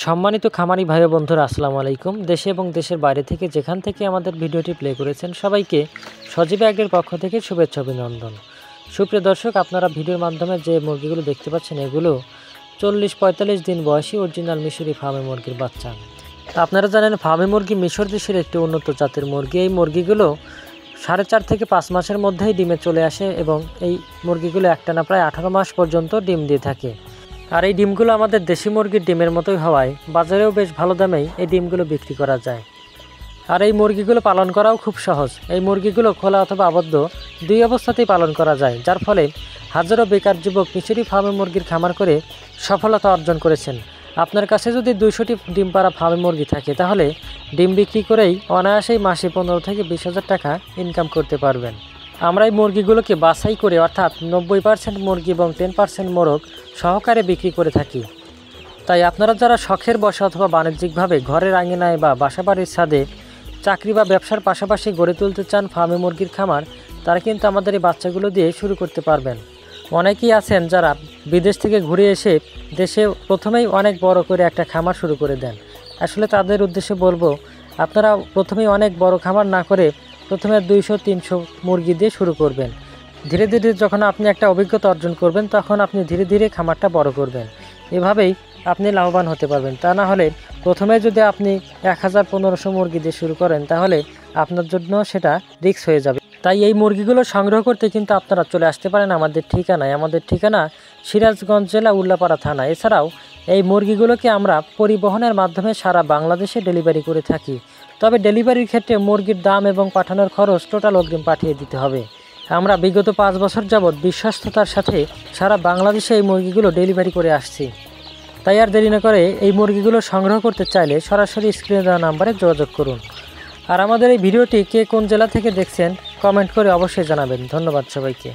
সম্মানিত খামারি ভাই ও বন্ধুরা, আসসালামু আলাইকুম। দেশে এবং দেশের বাইরে থেকে যেখান থেকে আমাদের ভিডিওটি প্লে করেছেন সবাইকে সজীব এগ্রির পক্ষ থেকে শুভেচ্ছা অভিনন্দন। সুপ্রিয় দর্শক, আপনারা ভিডিওর মাধ্যমে যে মুরগিগুলো দেখতে পাচ্ছেন এগুলো 40-45 দিন বয়সী অরিজিনাল মিশরি ফার্মে মুরগির বাচ্চা। আপনারা জানেন ফার্মে মুরগি মিশর দেশের একটি উন্নত জাতের মুরগি। এই মুরগিগুলো 4.5 থেকে 5 মাসের মধ্যেই ডিমে চলে আসে এবং এই মুরগিগুলো একটানা প্রায় 18 মাস পর্যন্ত ডিম দিয়ে থাকে। আর এই ডিমগুলো আমাদের দেশি মুরগির ডিমের মতোই হওয়ায় বাজারেও বেশ ভালো দামেই এই ডিমগুলো বিক্রি করা যায়। আর এই মুরগিগুলো পালন করাও খুব সহজ। এই মুরগিগুলো খোলা অথবা আবদ্ধ দুই অবস্থাতেই পালন করা যায়, যার ফলে হাজারো বেকার যুবক মিশরি ফার্মে মুরগির খামার করে সফলতা অর্জন করেছেন। আপনার কাছে যদি 200টি ডিম পাড়া ফার্মে মুরগি থাকে তাহলে ডিম বিক্রি করেই অনায়াসেই মাসে 15 থেকে 20,000 টাকা ইনকাম করতে পারবেন। আমরা এই মুরগিগুলোকে বাছাই করে অর্থাৎ 90% মুরগি এবং 10% মোরগ সহকারে বিক্রি করে থাকি। তাই আপনারা যারা শখের বশে অথবা বাণিজ্যিকভাবে ঘরের আঙিনায় বা বাসাবাড়ির ছাদে চাকরি বা ব্যবসার পাশাপাশি গড়ে তুলতে চান ফার্মে মুরগির খামার, তারা কিন্তু আমাদের এই বাচ্চাগুলো দিয়ে শুরু করতে পারবেন। অনেকেই আছেন যারা বিদেশ থেকে ঘুরে এসে দেশে প্রথমেই অনেক বড় করে একটা খামার শুরু করে দেন। আসলে তাদের উদ্দেশ্যে বলবো, আপনারা প্রথমেই অনেক বড় খামার না করে প্রথমে 200-300 মুরগি দিয়ে শুরু করবেন। ধীরে ধীরে যখন আপনি একটা অভিজ্ঞতা অর্জন করবেন তখন আপনি ধীরে ধীরে খামারটা বড় করবেন। এভাবেই আপনি লাভবান হতে পারবেন। তা না হলে প্রথমে যদি আপনি 1000-1500 মুরগি দিয়ে শুরু করেন তাহলে আপনার জন্য সেটা রিস্ক হয়ে যাবে। তাই এই মুরগিগুলো সংগ্রহ করতে কিন্তু আপনারা চলে আসতে পারেন আমাদের ঠিকানায়। আমাদের ঠিকানা সিরাজগঞ্জ জেলা উল্লাপাড়া থানা। এছাড়াও এই মুরগিগুলোকে আমরা পরিবহনের মাধ্যমে সারা বাংলাদেশে ডেলিভারি করে থাকি। তবে ডেলিভারির ক্ষেত্রে মুরগির দাম এবং পাঠানোর খরচ টোটাল অগ্রিম পাঠিয়ে দিতে হবে। আমরা বিগত 5 বছর যাবৎ বিশ্বস্ততার সাথে সারা বাংলাদেশে এই মুরগিগুলো ডেলিভারি করে আসছি। তাই আর দেরি না করে এই মুরগিগুলো সংগ্রহ করতে চাইলে সরাসরি স্ক্রিনে দেওয়া নাম্বারে যোগাযোগ করুন। আর আমাদের এই ভিডিওটি কে কোন জেলা থেকে দেখছেন কমেন্ট করে অবশ্যই জানাবেন। ধন্যবাদ সবাইকে।